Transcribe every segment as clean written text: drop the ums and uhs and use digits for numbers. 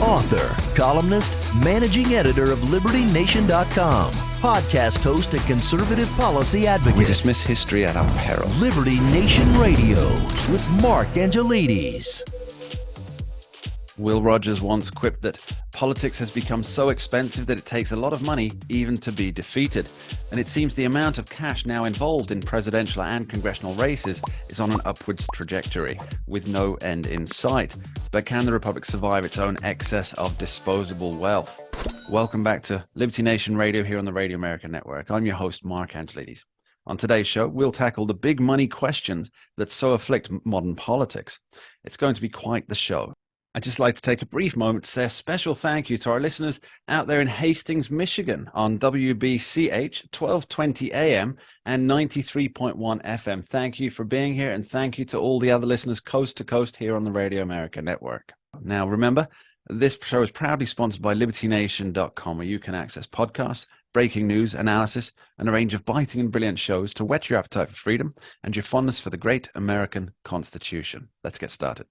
author, columnist, managing editor of LibertyNation.com, podcast host and conservative policy advocate. We dismiss history at our peril. Liberty Nation Radio with Mark Angelides. Will Rogers once quipped that politics has become so expensive that it takes a lot of money even to be defeated. And it seems the amount of cash now involved in presidential and congressional races is on an upwards trajectory, with no end in sight. But can the Republic survive its own excess of disposable wealth? Welcome back to Liberty Nation Radio here on the Radio America Network. I'm your host, Mark Angelides. On today's show, we'll tackle the big money questions that so afflict modern politics. It's going to be quite the show. I'd just like to take a brief moment to say a special thank you to our listeners out there in Hastings, Michigan on WBCH 1220 AM and 93.1 FM. Thank you for being here, and thank you to all the other listeners coast to coast here on the Radio America Network. Now, remember, this show is proudly sponsored by LibertyNation.com, where you can access podcasts, breaking news, analysis, and a range of biting and brilliant shows to whet your appetite for freedom and your fondness for the great American Constitution. Let's get started.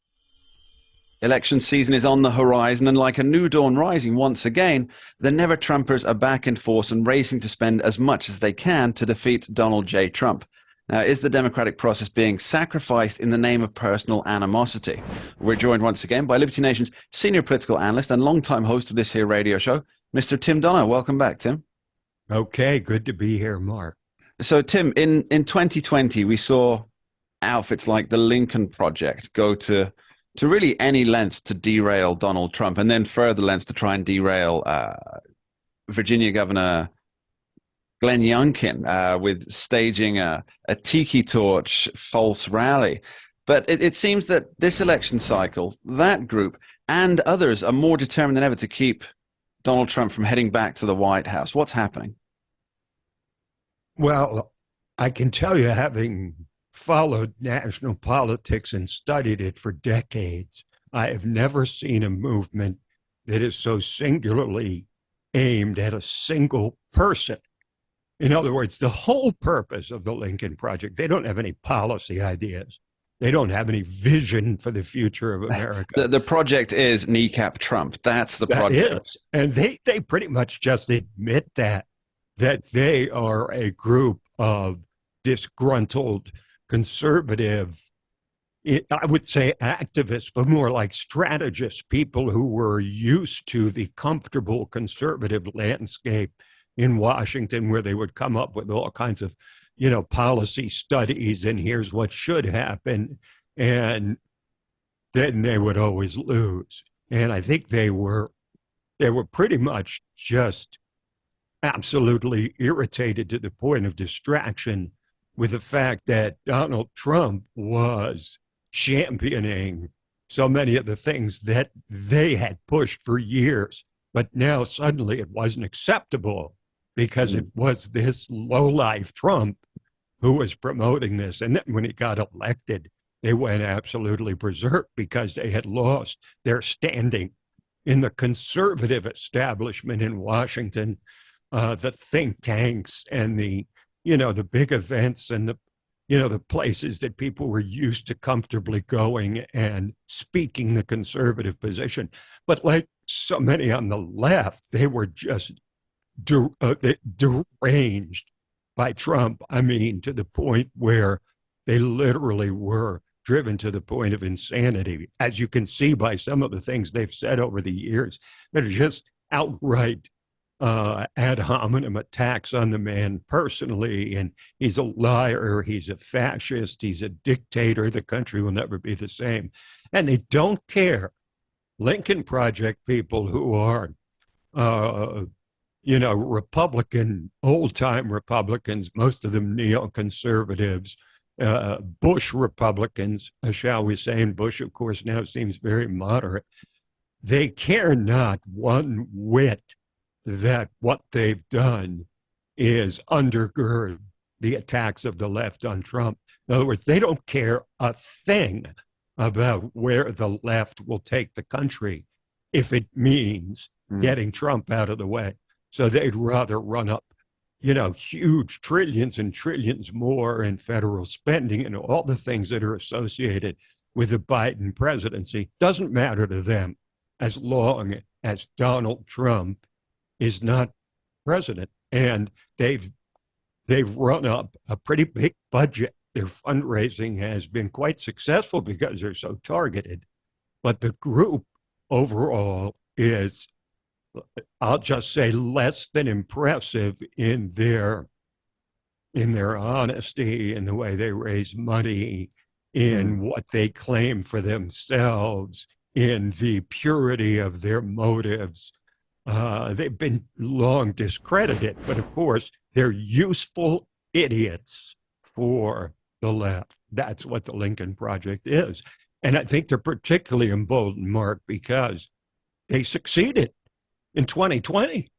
Election season is on the horizon, and like a new dawn rising once again, the never-Trumpers are back in force and racing to spend as much as they can to defeat Donald J. Trump. Now, is the democratic process being sacrificed in the name of personal animosity? We're joined once again by Liberty Nation's senior political analyst and longtime host of this here radio show, Mr. Tim Donner. Welcome back, Tim. Okay, good to be here, Mark. So, Tim, in 2020, we saw outfits like the Lincoln Project go to really any lengths to derail Donald Trump, and then further lengths to try and derail Virginia Governor Glenn Youngkin with staging a tiki torch false rally. But it seems that this election cycle, that group and others are more determined than ever to keep Donald Trump from heading back to the White House. What's happening? Well, I can tell you, having followed national politics and studied it for decades, I have never seen a movement that is so singularly aimed at a single person. In other words, the whole purpose of the Lincoln Project, they don't have any policy ideas. They don't have any vision for the future of America. The project is kneecap Trump. That's the project. Is. And they pretty much just admit that they are a group of disgruntled conservative, I would say activists, but more like strategists, people who were used to the comfortable conservative landscape in Washington, where they would come up with all kinds of, policy studies, and here's what should happen, and then they would always lose. And I think they were pretty much just absolutely irritated to the point of distraction with the fact that Donald Trump was championing so many of the things that they had pushed for years, but now suddenly it wasn't acceptable because it was this lowlife Trump who was promoting this. And then when he got elected, they went absolutely berserk because they had lost their standing in the conservative establishment in Washington, the think tanks and the big events and the places that people were used to comfortably going and speaking the conservative position. But like so many on the left, they were just deranged by Trump. I mean, to the point where they literally were driven to the point of insanity, as you can see by some of the things they've said over the years that are just outright ad hominem attacks on the man personally, and he's a liar, he's a fascist, he's a dictator, the country will never be the same. And they don't care. Lincoln Project people who are, Republican, old-time Republicans, most of them neoconservatives, Bush Republicans, shall we say, and Bush, of course, now seems very moderate. They care not one whit that what they've done is undergird the attacks of the left on Trump. In other words, they don't care a thing about where the left will take the country if it means getting Trump out of the way. So they'd rather run up, huge trillions and trillions more in federal spending and all the things that are associated with the Biden presidency. Doesn't matter to them. as long as Donald Trump is not president. And they've run up a pretty big budget. Their fundraising has been quite successful because they're so targeted. But the group overall is, I'll just say, less than impressive in their honesty, in the way they raise money, in what they claim for themselves, in the purity of their motives. They've been long discredited, but of course, they're useful idiots for the left. That's what the Lincoln Project is. And I think they're particularly emboldened, Mark, because they succeeded in 2020.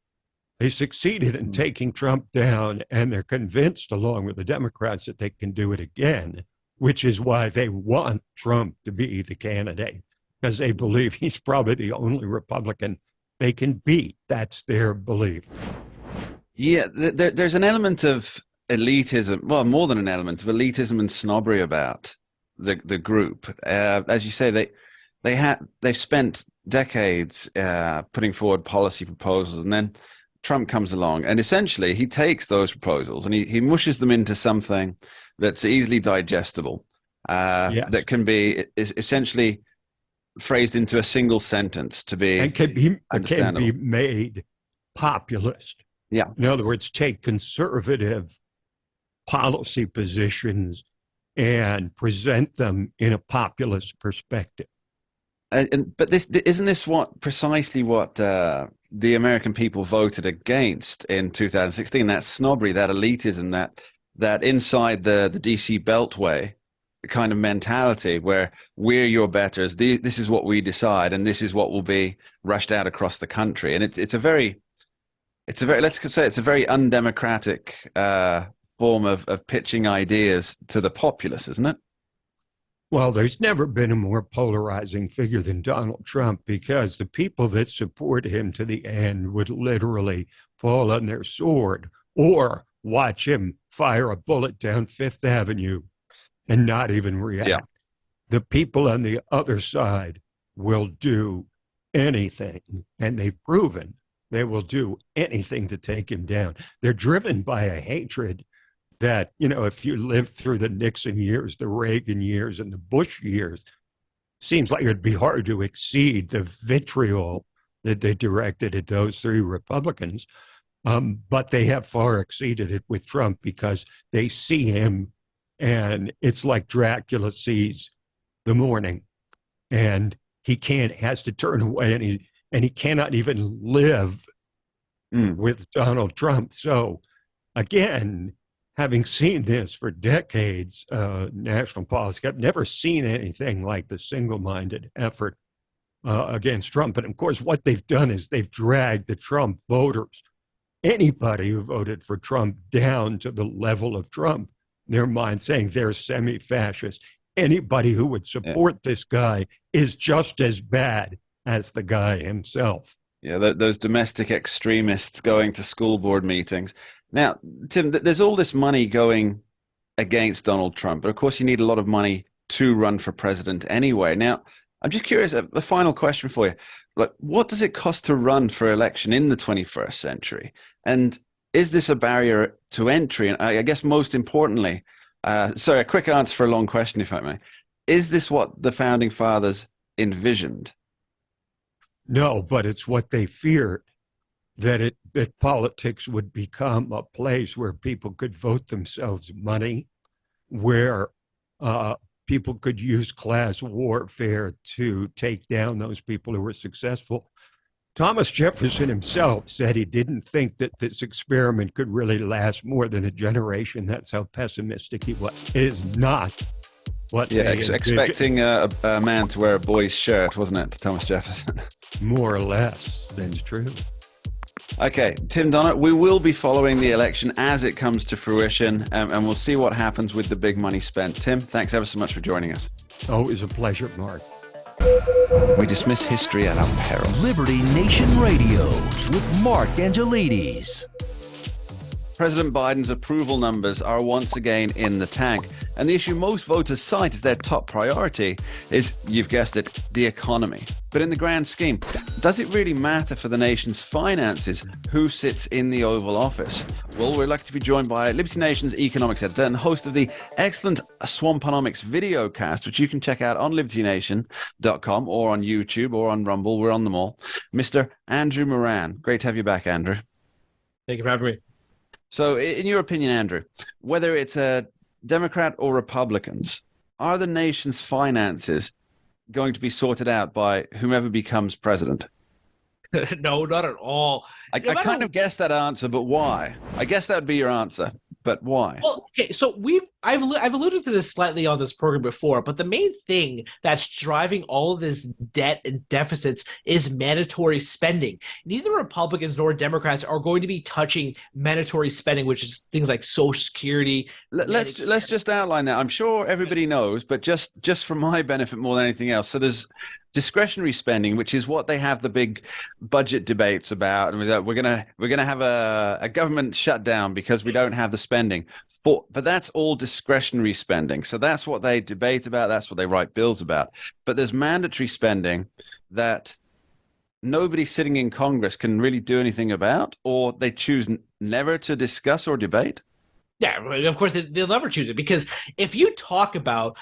They succeeded in taking Trump down, and they're convinced, along with the Democrats, that they can do it again, which is why they want Trump to be the candidate, because they believe he's probably the only Republican they can beat. That's their belief. Yeah, there's an element of elitism, well, more than an element of elitism and snobbery about the group. As you say, they've spent decades putting forward policy proposals, and then Trump comes along, and essentially he takes those proposals and he mushes them into something that's easily digestible, Yes. that can be essentially phrased into a single sentence to be and can be made populist. Yeah. In other words, take conservative policy positions and present them in a populist perspective. But isn't this precisely what the American people voted against in 2016? That snobbery, that elitism, that inside the DC Beltway kind of mentality where we're your betters. This is what we decide, and this is what will be rushed out across the country. And it's a very undemocratic form of pitching ideas to the populace, isn't it? Well, there's never been a more polarizing figure than Donald Trump, because the people that support him to the end would literally fall on their sword or watch him fire a bullet down Fifth Avenue and not even react. Yeah. The people on the other side will do anything, and they've proven they will do anything to take him down. They're driven by a hatred that, if you lived through the Nixon years, the Reagan years, and the Bush years, seems like it'd be hard to exceed the vitriol that they directed at those three Republicans. But they have far exceeded it with Trump, because they see him, and it's like Dracula sees the morning, and has to turn away, and he cannot even live with Donald Trump. So again, having seen this for decades, national policy, I've never seen anything like the single-minded effort against Trump. But of course, what they've done is they've dragged the Trump voters, anybody who voted for Trump, down to the level of Trump. Their mind saying they're semi-fascist. Anybody who would support this guy is just as bad as the guy himself. Yeah, those domestic extremists going to school board meetings. Now, Tim, there's all this money going against Donald Trump, but of course you need a lot of money to run for president anyway. Now, I'm just curious, a final question for you. Like, what does it cost to run for election in the 21st century? And is this a barrier to entry? And I guess most importantly, sorry, a quick answer for a long question, if I may. Is this what the founding fathers envisioned? No, but it's what they feared, that politics would become a place where people could vote themselves money, where people could use class warfare to take down those people who were successful. Thomas Jefferson himself said he didn't think that this experiment could really last more than a generation. That's how pessimistic he was. It is not what expecting a man to wear a boy's shirt, wasn't it, Thomas Jefferson? More or less. That's true. Okay, Tim Donner, we will be following the election as it comes to fruition, and we'll see what happens with the big money spent. Tim, thanks ever so much for joining us. Always a pleasure, Mark. We dismiss history at our peril. Liberty Nation Radio with Mark Angelides. President Biden's approval numbers are once again in the tank. And the issue most voters cite as their top priority is, you've guessed it, the economy. But in the grand scheme, does it really matter for the nation's finances who sits in the Oval Office? Well, we're lucky to be joined by Liberty Nation's economics editor and host of the excellent Swamponomics video cast, which you can check out on libertynation.com or on YouTube or on Rumble. We're on them all. Mr. Andrew Moran. Great to have you back, Andrew. Thank you for having me. So in your opinion, Andrew, whether it's a Democrat or Republicans, are the nation's finances going to be sorted out by whomever becomes president? No, not at all. I kind of guessed that answer, but why? I guess that would be your answer, but why? Well, okay, so I've alluded to this slightly on this program before, but the main thing that's driving all of this debt and deficits is mandatory spending. Neither Republicans nor Democrats are going to be touching mandatory spending, which is things like Social Security. Let's just outline that. I'm sure everybody knows, but just for my benefit more than anything else. So there's discretionary spending, which is what they have the big budget debates about, and we're gonna have a government shutdown because we don't have the spending for. But that's all discretionary spending. So that's what they debate about. That's what they write bills about. But there's mandatory spending that nobody sitting in Congress can really do anything about, or they choose never to discuss or debate. Yeah, of course they'll never choose it, because if you talk about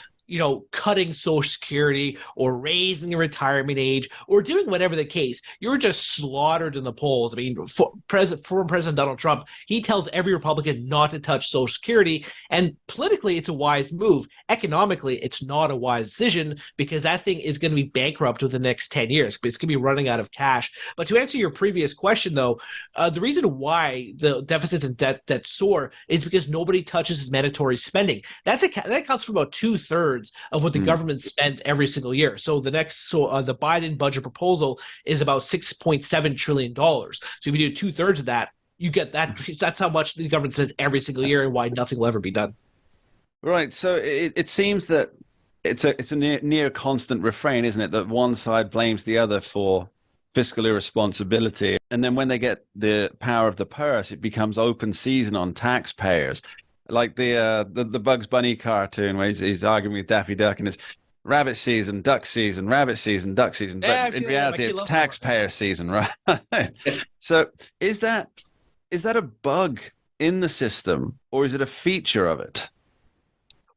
cutting Social Security or raising the retirement age or doing whatever the case, you're just slaughtered in the polls. I mean, former President Donald Trump, he tells every Republican not to touch Social Security, and politically, it's a wise move. Economically, it's not a wise decision, because that thing is going to be bankrupt within the next 10 years. It's going to be running out of cash. But to answer your previous question, though, the reason why the deficits and debt soar is because nobody touches mandatory spending. That accounts for about 2/3 of what the government spends every single year. So the Biden budget proposal is about $6.7 trillion. So if you do 2/3 of that, you get that. That's how much the government spends every single year, and why nothing will ever be done. Right. So it seems that it's a near constant refrain, isn't it? That one side blames the other for fiscal irresponsibility, and then when they get the power of the purse, it becomes open season on taxpayers. Like the Bugs Bunny cartoon where he's arguing with Daffy Duck, and it's rabbit season, duck season, rabbit season, duck season. But in reality, it's taxpayer season, right? So is that a bug in the system, or is it a feature of it?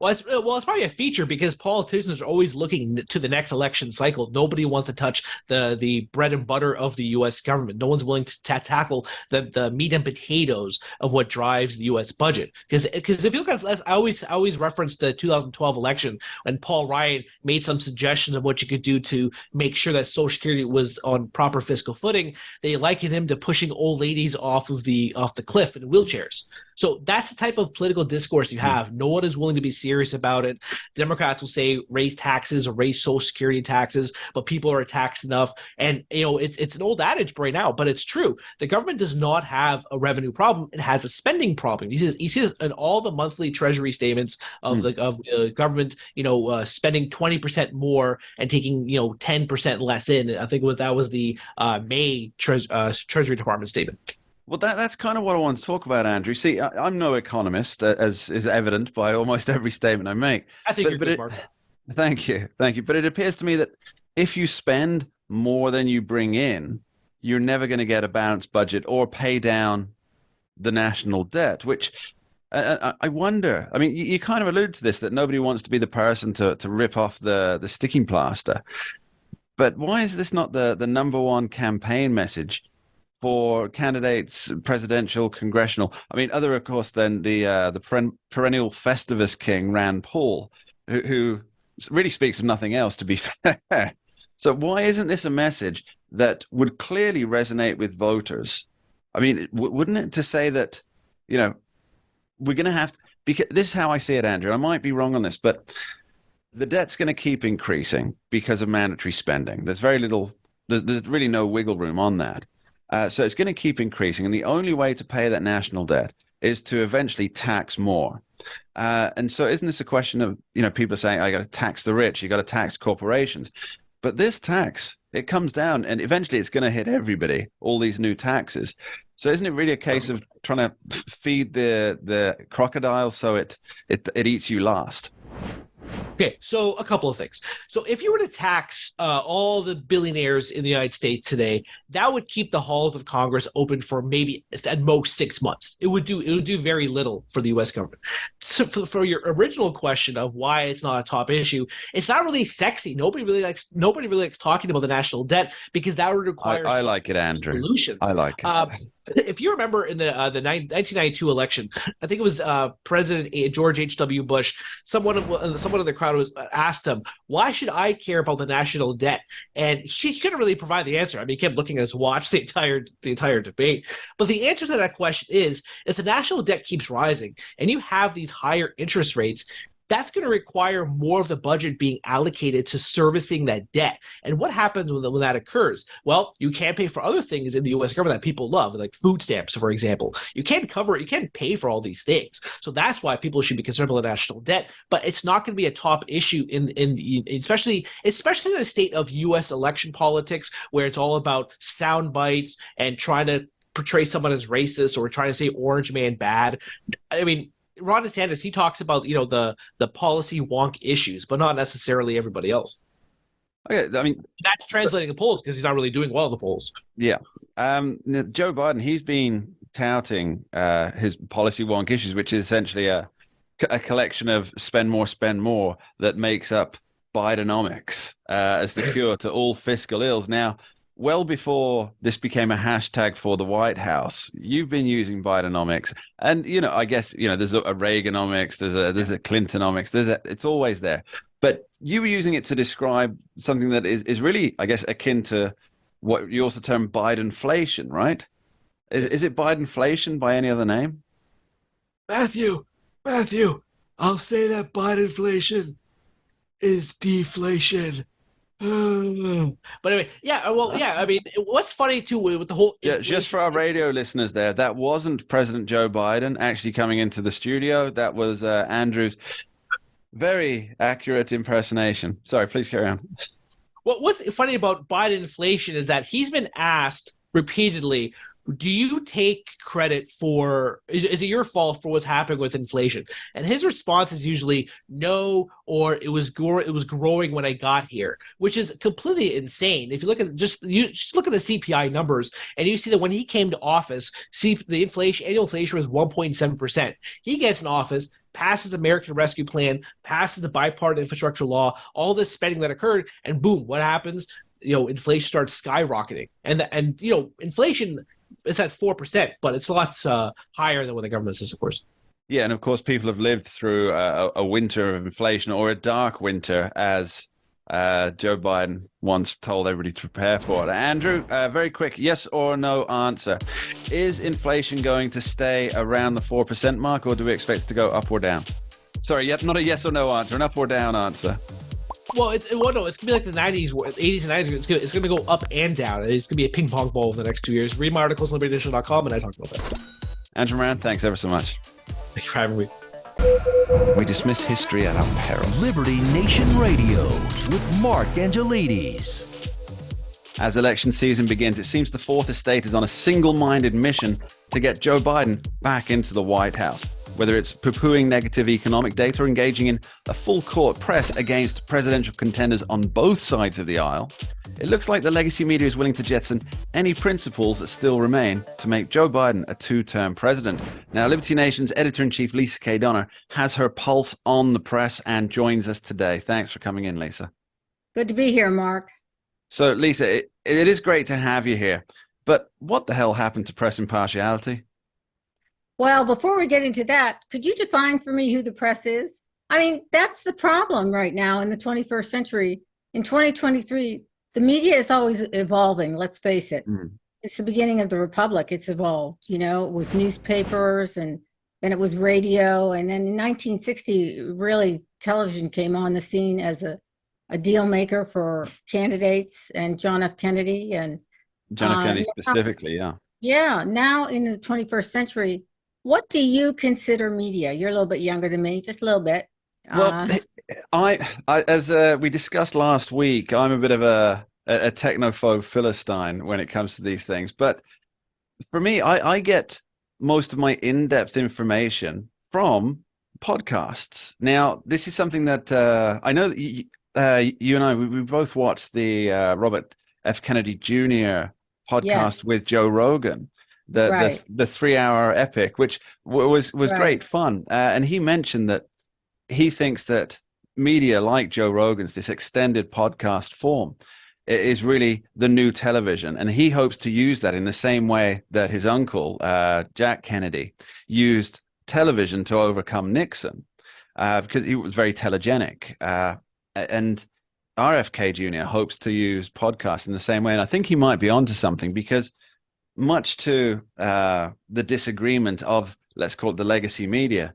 Well, it's probably a feature, because politicians are always looking to the next election cycle. Nobody wants to touch the bread and butter of the U.S. government. No one's willing to tackle the meat and potatoes of what drives the U.S. budget. Because if you look at it, I always reference the 2012 election when Paul Ryan made some suggestions of what you could do to make sure that Social Security was on proper fiscal footing. They likened him to pushing old ladies off the cliff in wheelchairs. So that's the type of political discourse you have. No one is willing to be serious about it. Democrats will say raise taxes or raise Social Security taxes, but people are taxed enough. And it's an old adage right now, but it's true. The government does not have a revenue problem; it has a spending problem. You see this in all the monthly Treasury statements of the government. Spending 20% more and taking 10% less in. I think that was the May Treasury Department statement. Well, that's kind of what I want to talk about, Andrew. See, I'm no economist, as is evident by almost every statement I make. I think you're good, Mark. Thank you. But it appears to me that if you spend more than you bring in, you're never going to get a balanced budget or pay down the national debt, which I wonder. I mean, you kind of alluded to this, that nobody wants to be the person to rip off the sticking plaster. But why is this not the number one campaign message for candidates, presidential, congressional? I mean, other, of course, than the perennial Festivus king, Rand Paul, who really speaks of nothing else, to be fair. So why isn't this a message that would clearly resonate with voters? I mean, wouldn't it, to say that, we're going to have to, because this is how I see it, Andrew. I might be wrong on this, but the debt's going to keep increasing because of mandatory spending. There's really no wiggle room on that. So it's going to keep increasing. And the only way to pay that national debt is to eventually tax more. And so isn't this a question of, people are saying, I got to tax the rich, you got to tax corporations. But this tax, it comes down and eventually it's going to hit everybody, all these new taxes. So isn't it really a case of trying to feed the crocodile so it eats you last? Okay, so a couple of things. So if you were to tax all the billionaires in the United States today, that would keep the halls of Congress open for maybe at most 6 months. It would do very little for the U.S. government. So for your original question of why it's not a top issue, it's not really sexy. Nobody really likes talking about the national debt because that would require I like it, Andrew. solutions. I like it. If you remember in the 1992 election, I think it was President George H.W. Bush. Someone in the crowd was asked him, "Why should I care about the national debt?" And he couldn't really provide the answer. I mean, he kept looking at his watch the entire debate. But the answer to that question is, if the national debt keeps rising and you have these higher interest rates, that's going to require more of the budget being allocated to servicing that debt. And what happens when that occurs? Well, you can't pay for other things in the U.S. government that people love, like food stamps, for example. You can't pay for all these things. So that's why people should be concerned about the national debt. But it's not going to be a top issue especially in a state of U.S. election politics where it's all about sound bites and trying to portray someone as racist or trying to say orange man bad. I mean, Ron DeSantis, he talks about the policy wonk issues, but not necessarily everybody else. Okay, I mean that's translating the polls because he's not really doing well in the polls. Yeah, Joe Biden, he's been touting his policy wonk issues, which is essentially a collection of spend more that makes up Bidenomics as the cure to all fiscal ills. Now, well before this became a hashtag for the White House, you've been using Bidenomics, and I guess there's a Reaganomics, there's a Clintonomics, it's always there. But you were using it to describe something that is really, I guess, akin to what you also term Bidenflation, right? Is it Bidenflation by any other name? Matthew, I'll say that Bidenflation is deflation. But anyway, I mean, what's funny too with the whole just for our radio listeners there, that wasn't President Joe Biden actually coming into the studio. That was Andrew's very accurate impersonation. Sorry, please carry on. Well, what's funny about Biden inflation is that he's been asked repeatedly, do you take credit for, is it your fault for what's happening with inflation? And his response is usually no, or it was growing when I got here, which is completely insane. If you look at just look at the CPI numbers, and you see that when he came to office, the annual inflation was 1.7%. He gets in office, passes the American Rescue Plan, passes the bipartisan infrastructure law, all this spending that occurred, and boom, what happens? Inflation starts skyrocketing, and inflation is at 4%, but it's a lot higher than what the government says, of course. Yeah, and of course, people have lived through a winter of inflation, or a dark winter, as Joe Biden once told everybody to prepare for it. Andrew, very quick, yes or no answer. Is inflation going to stay around the 4% mark, or do we expect it to go up or down? Sorry, not a yes or no answer, an up or down answer. Well, it's going to be like the 90s, 80s and 90s. It's going to go up and down. It's going to be a ping pong ball in the next 2 years. Read my articles on libertynational.com, and I talk about that. Andrew Moran, thanks ever so much. Thank you for having me. We dismiss history at our peril. Liberty Nation Radio with Mark Angelides. As election season begins, it seems the Fourth Estate is on a single-minded mission to get Joe Biden back into the White House. Whether it's poo-pooing negative economic data or engaging in a full-court press against presidential contenders on both sides of the aisle, it looks like the legacy media is willing to jettison any principles that still remain to make Joe Biden a two-term president. Now, Liberty Nation's editor-in-chief, Lisa K. Donner, has her pulse on the press and joins us today. Thanks for coming in, Lisa. Good to be here, Mark. So, Lisa, it is great to have you here, but what the hell happened to press impartiality? Well, before we get into that, could you define for me who the press is? I mean, that's the problem right now in the 21st century. In 2023, the media is always evolving, let's face it. It's the beginning of the republic. It's evolved. It was newspapers, and then it was radio. And then in 1960, really, television came on the scene as a deal maker for candidates, and John F. Kennedy. And John F. Kennedy specifically, yeah. Yeah, now in the 21st century, what do you consider media? You're a little bit younger than me, just a little bit. Well, I as we discussed last week, I'm a bit of a technophobe philistine when it comes to these things. But For me, I get most of my in-depth information from podcasts. Now, this is something that I know that you and I, we both watched the Robert F. Kennedy Jr. podcast Yes, with Joe Rogan, right, the 3 hour epic, which was right. great fun. And he mentioned that he thinks that media like Joe Rogan's, this extended podcast form, is really the new television. And he hopes to use that in the same way that his uncle, Jack Kennedy, used television to overcome Nixon, because he was very telegenic. And RFK Jr. hopes to use podcasts in the same way. And I think he might be onto something, because much to the disagreement of, let's call it, the legacy media,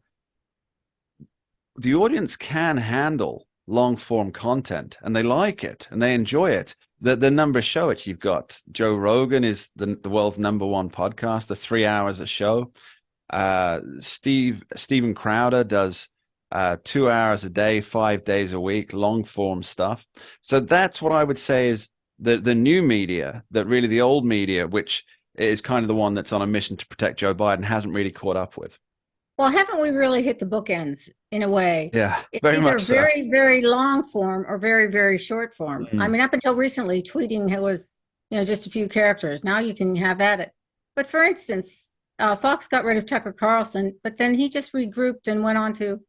the audience can handle long form content, and they like it and they enjoy it. The numbers show it. You've got Joe Rogan is the world's #1 podcast, the 3 hours a show. Steven Crowder does 2 hours a day, 5 days a week, long form stuff. So that's what I would say is the new media, that really the old media, which is kind of the one that's on a mission to protect Joe Biden, hasn't really caught up with. Well, haven't we really hit the bookends in a way? Yeah, It's very either much so. very, very long form or very, very short form. I Mm. mean, up until recently, tweeting was, just a few characters. Now you can have at it. But for instance, Fox got rid of Tucker Carlson, but then he just regrouped and went on to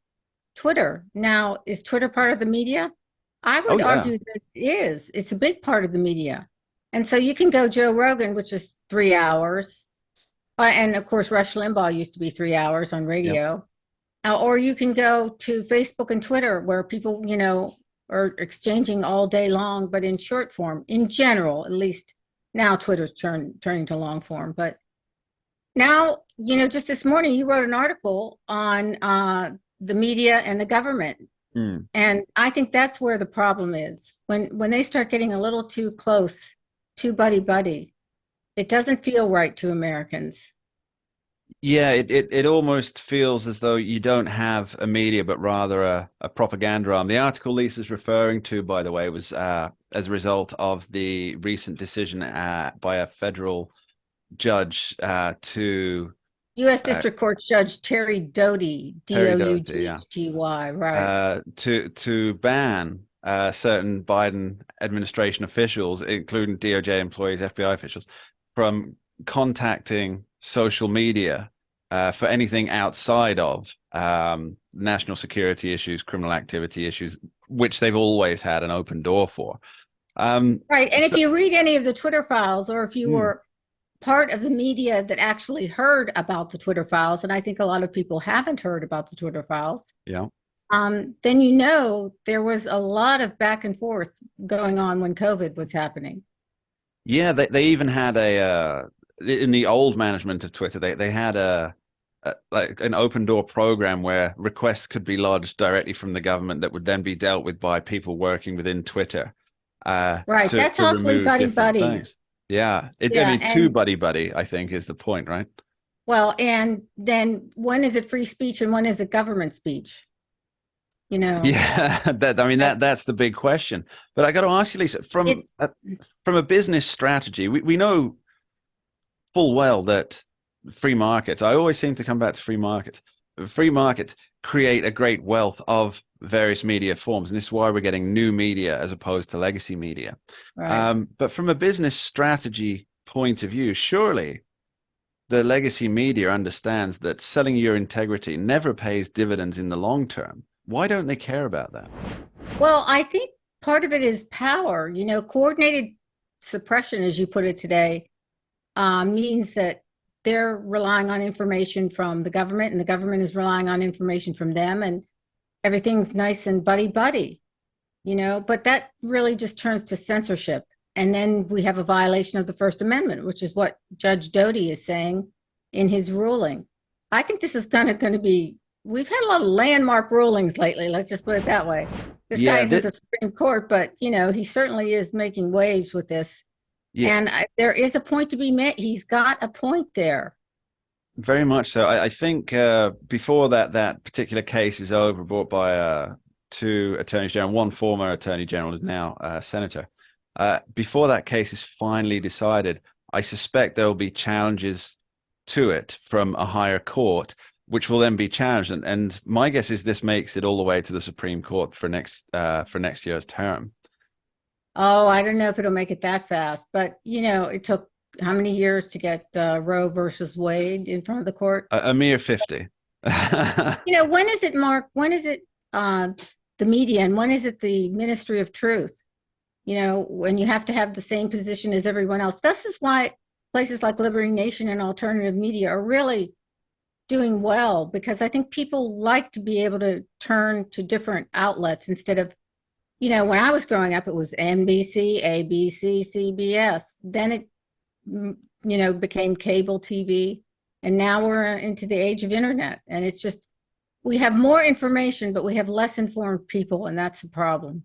Twitter. Now, is Twitter part of the media? I Oh would yeah. argue that it is. It's a big part of the media. And so you can go Joe Rogan, which is 3 hours. And of course, Rush Limbaugh used to be 3 hours on Yep. radio. Or you can go to Facebook and Twitter, where people, are exchanging all day long, but in short form, in general, at least now Twitter's turning to long form. But now, just this morning, you wrote an article on the media and the government. Mm. And I think that's where the problem is. When they start getting a little too close, too buddy-buddy, it doesn't feel right to Americans. Yeah, it almost feels as though you don't have a media, but rather a propaganda arm. The article Lisa's referring to, by the way, was as a result of the recent decision by a federal judge to U.S. uh, District Court Judge Terry Doty, Terry Doty, yeah, Doughty, right? to ban certain Biden administration officials, including DOJ employees, FBI officials, from contacting social media for anything outside of national security issues, criminal activity issues, which they've always had an open door for. Right. And if So, you read any of the Twitter files, or if you were part of the media that actually heard about the Twitter files, and I think a lot of people haven't heard about the Twitter files, yeah. then there was a lot of back and forth going on when COVID was happening. Yeah, they even had in the old management of Twitter, they had like an open door program where requests could be lodged directly from the government that would then be dealt with by people working within Twitter Right. That's to awfully remove different buddy-buddy. things. Yeah, I Yeah. mean, too And buddy, I think, is the point, right? well, and then when is it free speech and when is it government speech? Yeah, That's that's the big question. But I got to ask you, Lisa, it. from a business strategy, we know full well that free markets, I always seem to come back to free markets. Free markets create a great wealth of various media forms, and this is why we're getting new media as opposed to legacy media. Right. But from a business strategy point of view, surely the legacy media understands that selling your integrity never pays dividends in the long term. Why don't they care about that? Well, I think part of it is power. Coordinated suppression, as you put it today, means that they're relying on information from the government, and the government is relying on information from them, and everything's nice and buddy-buddy, but that really just turns to censorship. And then we have a violation of the First Amendment, which is what Judge Doty is saying in his ruling. I think this is kind of going to be, we've had a lot of landmark rulings lately. Let's just put it that way. This guy Yeah, isn't the Supreme Court, but, he certainly is making waves with this. yeah, And there is a point to be made. He's got a point there. very much so. I think before that particular case is over, brought by two attorneys general, one former attorney general is now a senator. Before that case is finally decided, I suspect there will be challenges to it from a higher court, which will then be challenged. And my guess is this makes it all the way to the Supreme Court for next year's term. Oh, I don't know if it'll make it that fast, but it took how many years to get Roe versus Wade in front of the court? A mere 50. When is it, Mark? When is it the media, and when is it the Ministry of Truth? When you have to have the same position as everyone else. This is why places like Liberty Nation and alternative media are really doing well, because I think people like to be able to turn to different outlets instead of, when I was growing up, it was NBC, ABC, CBS. Then it, became cable TV. And now we're into the age of internet. And it's just, we have more information, but we have less informed people. And that's a problem.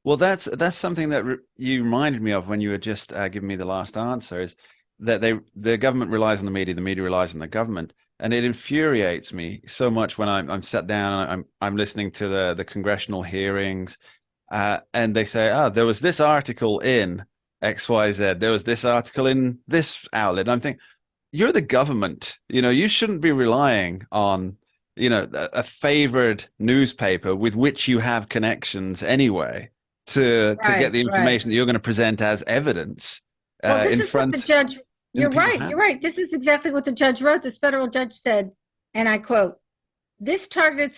Well, that's something that you reminded me of when you were just giving me the last answer, is that the government relies on the media relies on the government. And it infuriates me so much when I'm sat down and I'm listening to the congressional hearings, and they say, there was this article in XYZ, there was this article in this outlet. And I'm thinking, you're the government, you shouldn't be relying on, a favored newspaper with which you have connections anyway to get the information that you're going to present as evidence. Well, this is what the judge, you're right. This is exactly what the judge wrote. This federal judge said, and I quote, "This targeted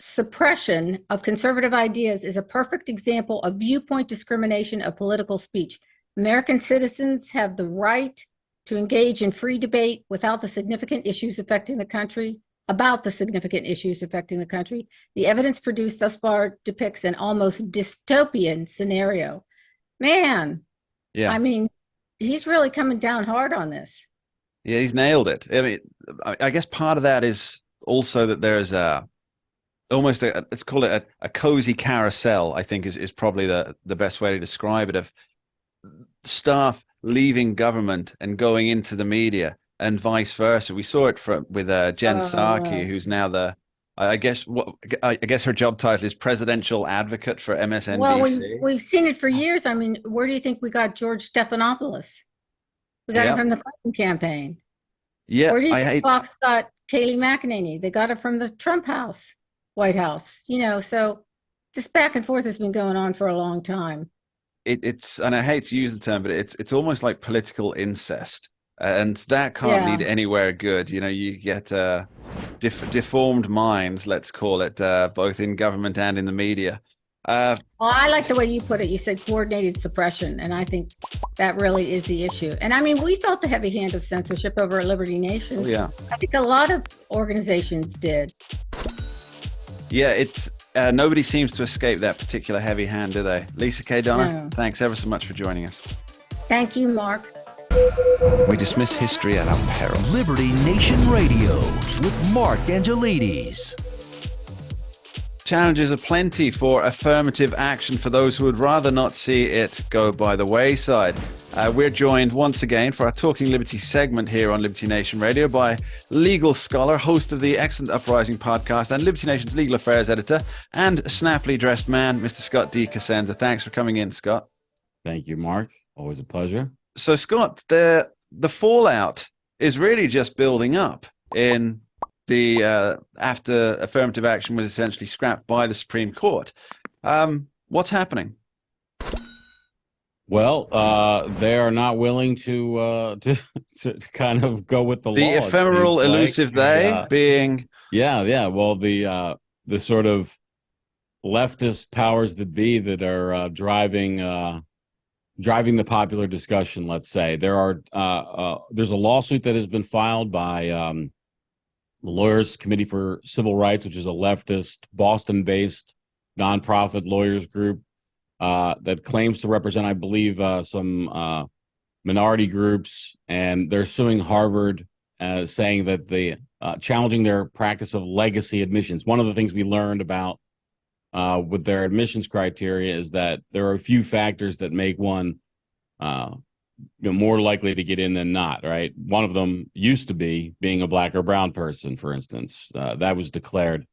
suppression of conservative ideas is a perfect example of viewpoint discrimination of political speech. American citizens have the right to engage in free debate about the significant issues affecting the country. The evidence produced thus far depicts an almost dystopian scenario." Man, yeah. I mean, he's really coming down hard on this. Yeah, he's nailed it. I mean, I guess part of that is also that there's let's call it a cozy carousel, I think is probably the best way to describe it, of staff leaving government and going into the media and vice versa. We saw it with Jen Psaki, who's now I guess her job title is presidential advocate for MSNBC. Well, we've seen it for years. I mean, where do you think we got George Stephanopoulos? We got him from the Clinton campaign. Yeah. Where do you think Fox got Kayleigh McEnany? They got it from the Trump White House. So this back and forth has been going on for a long time. It's, and I hate to use the term, but it's almost like political incest. And that can't lead anywhere good. You get deformed minds, let's call it, both in government and in the media. Well, I like the way you put it. You said coordinated suppression, and I think that really is the issue. And I mean, we felt the heavy hand of censorship over at Liberty Nation. Oh, yeah. I think a lot of organizations did. Yeah, it's nobody seems to escape that particular heavy hand, do they? Lisa K. Donna, Thanks ever so much for joining us. Thank you, Mark. We dismiss history at our peril. Liberty Nation Radio with Mark Angelides. Challenges aplenty for affirmative action for those who would rather not see it go by the wayside. We're joined once again for our Talking Liberty segment here on Liberty Nation Radio by legal scholar, host of the excellent Uprising podcast, and Liberty Nation's legal affairs editor, and snappily dressed man, Mr. Scott D. Cosenza. Thanks for coming in, Scott. Thank you, Mark. Always a pleasure. So, Scott, the fallout is really just building up in the after affirmative action was essentially scrapped by the Supreme Court. What's happening? Well, they are not willing to kind of go with the law. The ephemeral, elusive being. Yeah. Well, the sort of leftist powers that be that are driving the popular discussion. Let's say there's a lawsuit that has been filed by the Lawyers Committee for Civil Rights, which is a leftist Boston-based nonprofit lawyers group that claims to represent, I believe, some minority groups, and they're suing Harvard, saying that they challenging their practice of legacy admissions. One of the things we learned about with their admissions criteria is that there are a few factors that make one more likely to get in than not, right? One of them used to be being a black or brown person, for instance. That was declared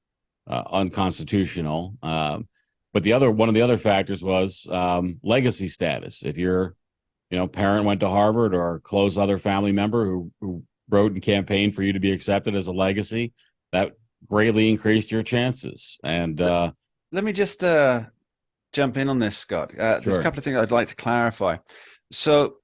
unconstitutional. But one of the other factors was legacy status. If you're parent went to Harvard or a close other family member who wrote and campaigned for you to be accepted as a legacy, that greatly increased your chances. And let me just jump in on this, Scott. There's a Sure. couple of things I'd like to clarify. So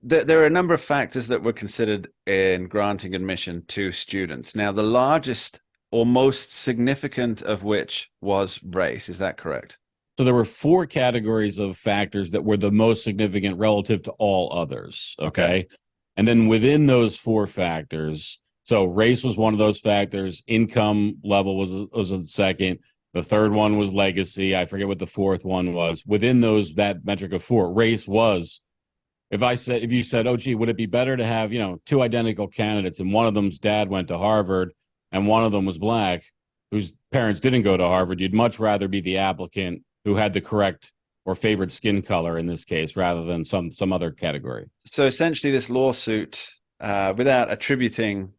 there are a number of factors that were considered in granting admission to students. Now, the largest or most significant of which was race. Is that correct? So there were 4 categories of factors that were the most significant relative to all others. Okay. And then within those 4 factors, so race was one of those factors. Income level was a second. The third one was legacy. I forget what the fourth one was. Within that metric of 4, race was, if you said, oh, gee, would it be better to have, 2 identical candidates and one of them's dad went to Harvard and one of them was black, whose parents didn't go to Harvard, you'd much rather be the applicant who had the correct or favored skin color in this case, rather than some other category. So essentially this lawsuit, without attributing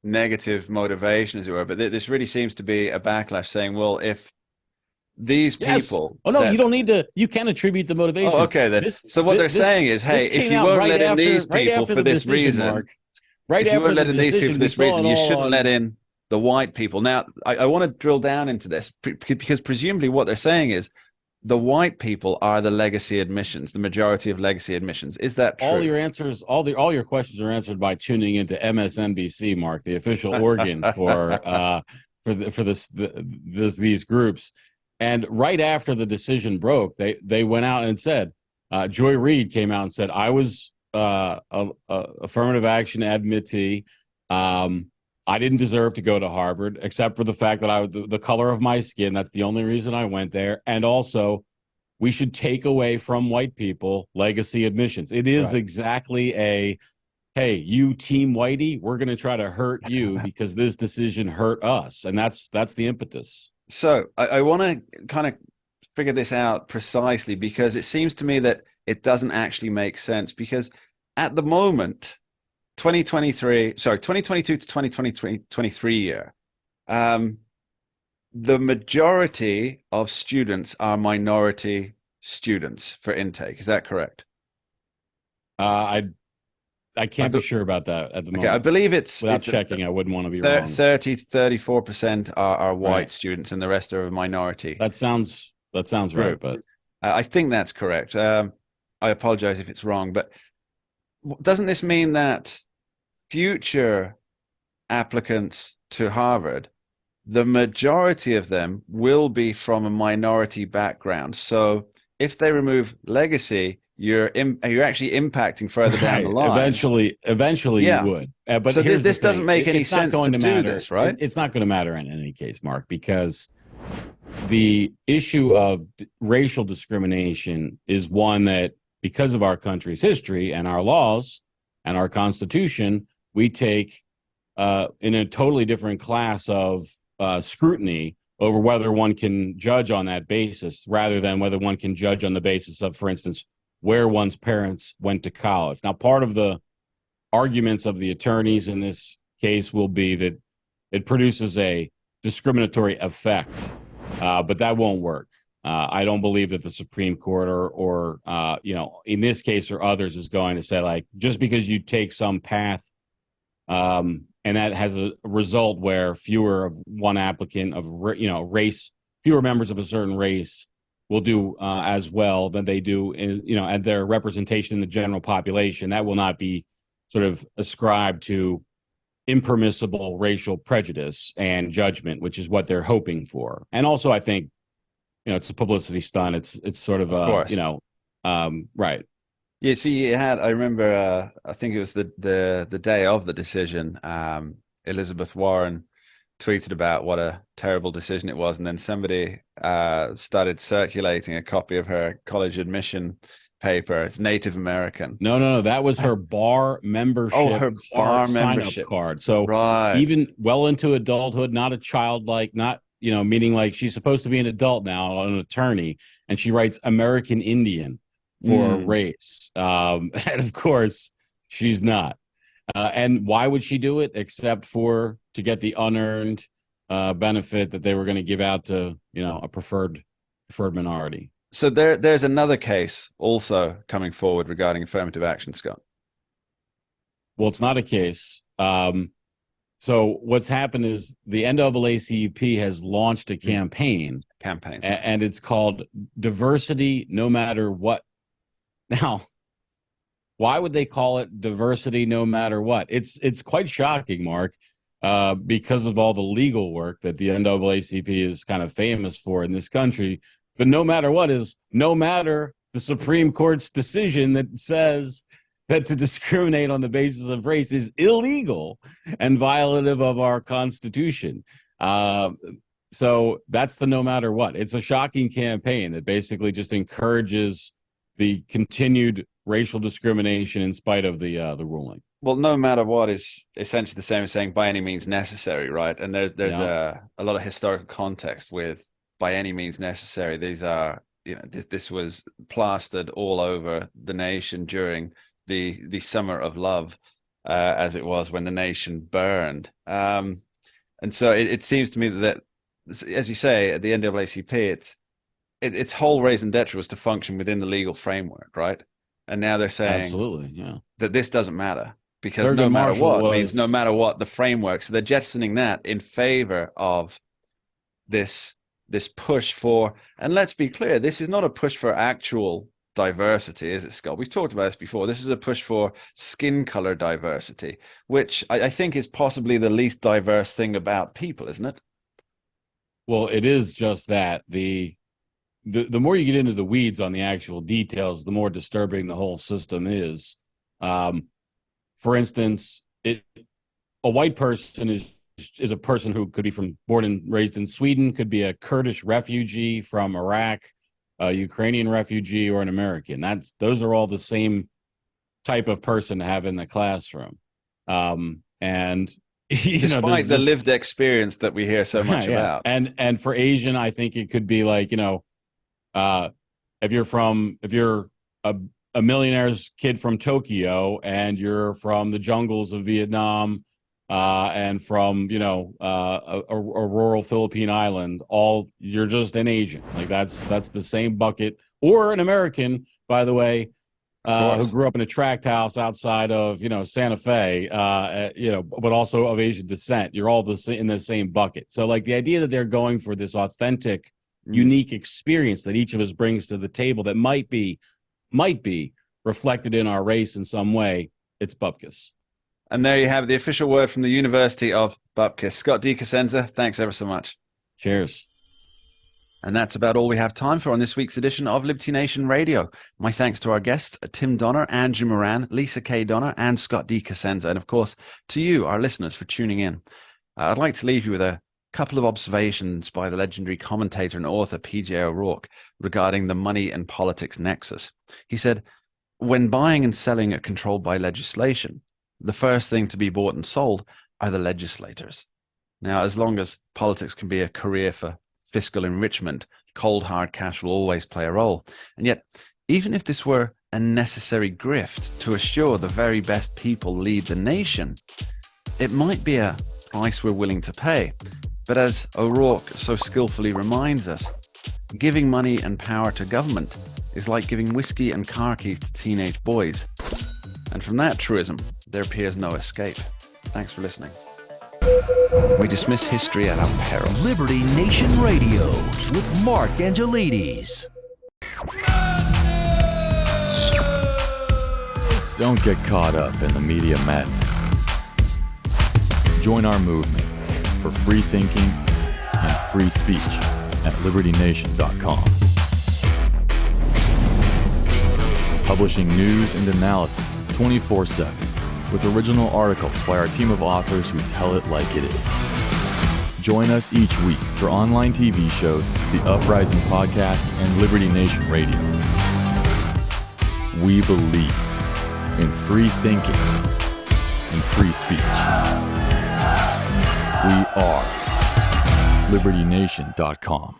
negative motivation, as it were, but this really seems to be a backlash saying, well, if these people... Oh, no, you don't need to... You can attribute the motivation. Oh, okay, then. So what they're saying is, hey, if you weren't letting these people for this reason, if you weren't letting these people for this reason, you shouldn't let in the white people. Now, I want to drill down into this, because presumably what they're saying is the white people are the legacy admissions, the majority of legacy admissions. Is that true? All your answers, all your questions are answered by tuning into MSNBC, Mark, the official organ for these groups. And right after the decision broke, they went out and said, Joy Reid came out and said, I was a affirmative action admittee. I didn't deserve to go to Harvard, except for the fact that the color of my skin. That's the only reason I went there. And also, we should take away from white people legacy admissions. It is exactly hey, you team whitey, we're going to try to hurt you because this decision hurt us. And that's the impetus. So I want to kind of figure this out precisely, because it seems to me that it doesn't actually make sense, because at the moment, 2022 to 2023 year, the majority of students are minority students for intake. Is that correct? I can't be sure about that at the moment. Okay, I believe without checking. I wouldn't want to be wrong. 34% are white students, and the rest are a minority. That sounds right, but I think that's correct. I apologize if it's wrong, but doesn't this mean that future applicants to Harvard, the majority of them will be from a minority background? So if they remove legacy, you're actually impacting further down the line. Eventually you would. But so this doesn't make any sense to do this, right? It's not going to matter in any case, Mark, because the issue of racial discrimination is one that, because of our country's history and our laws and our Constitution, we take in a totally different class of scrutiny over whether one can judge on that basis, rather than whether one can judge on the basis of, for instance, where one's parents went to college. Now, part of the arguments of the attorneys in this case will be that it produces a discriminatory effect, but that won't work. I don't believe that the Supreme Court or in this case or others is going to say, like, just because you take some path and that has a result where fewer of one applicant of race, fewer members of a certain race will do as well than they do at their representation in the general population. That will not be sort of ascribed to impermissible racial prejudice and judgment, which is what they're hoping for. And also, I think, it's a publicity stunt. It's sort of right. Yeah. So you had, I remember, I think it was the day of the decision, Elizabeth Warren tweeted about what a terrible decision it was, and then somebody started circulating a copy of her college admission paper. It's Native American. No, that was her bar membership. Oh, her bar membership card. So even well into adulthood, not a childlike, not meaning like she's supposed to be an adult now, an attorney, and she writes American Indian for race, and of course she's not. And why would she do it except to get the unearned benefit that they were going to give out to a preferred minority? So there's another case also coming forward regarding affirmative action, Scott. Well, it's not a case. So what's happened is the NAACP has launched a campaign, and it's called Diversity No Matter What. Now, why would they call it Diversity No Matter What? It's quite shocking, Mark, because of all the legal work that the NAACP is kind of famous for in this country. But no matter what is no matter the Supreme Court's decision that says that to discriminate on the basis of race is illegal and violative of our Constitution. So that's the no matter what. It's a shocking campaign that basically just encourages the continued racial discrimination in spite of the ruling. Well, no matter what is essentially the same as saying by any means necessary, right? And there's a lot of historical context with by any means necessary. These are, this was plastered all over the nation during the summer of love, as it was when the nation burned. And so it seems to me that, as you say, at the NAACP, its whole raison d'etre was to function within the legal framework, right? And now they're saying absolutely, yeah, that this doesn't matter because Thurgood no matter Marshall what means no matter what the framework. So they're jettisoning that in favor of this push for, and let's be clear, this is not a push for actual diversity, is it, Scott? We've talked about this before. This is a push for skin color diversity, which I think is possibly the least diverse thing about people, isn't it? Well, it is just that. The more you get into the weeds on the actual details, the more disturbing the whole system is. For instance, a white person is a person who could be born and raised in Sweden, could be a Kurdish refugee from Iraq, a Ukrainian refugee, or an American. Those are all the same type of person to have in the classroom. And despite the lived experience that we hear so much about. And for Asian, I think it could be like, if you're a millionaire's kid from Tokyo and you're from the jungles of Vietnam, and from a rural Philippine island, you're just an Asian. Like that's the same bucket. Or an American, by the way, who grew up in a tract house outside of Santa Fe, but also of Asian descent. You're all in the same bucket. So like the idea that they're going for this authentic, unique experience that each of us brings to the table that might be reflected in our race in some way, it's bupkis. And there you have the official word from the University of Bupkis. Scott DeCosenza, thanks ever so much. Cheers. And that's about all we have time for on this week's edition of Liberty Nation Radio. My thanks to our guests, Tim Donner, Andrew Moran, Lisa K. Donner, and Scott DeCosenza. And of course, to you, our listeners, for tuning in. I'd like to leave you with a couple of observations by the legendary commentator and author P.J. O'Rourke regarding the money and politics nexus. He said, when buying and selling are controlled by legislation, the first thing to be bought and sold are the legislators. Now, as long as politics can be a career for fiscal enrichment, cold hard cash will always play a role. And yet, even if this were a necessary grift to assure the very best people lead the nation, it might be a price we're willing to pay. But as O'Rourke so skillfully reminds us, giving money and power to government is like giving whiskey and car keys to teenage boys. And from that truism, there appears no escape. Thanks for listening. We dismiss history at our peril. Liberty Nation Radio with Mark Angelides. Don't get caught up in the media madness. Join our movement for free thinking and free speech at libertynation.com. Publishing news and analysis 24/7 with original articles by our team of authors who tell it like it is. Join us each week for online TV shows, The Uprising Podcast, and Liberty Nation Radio. We believe in free thinking and free speech. We are libertynation.com.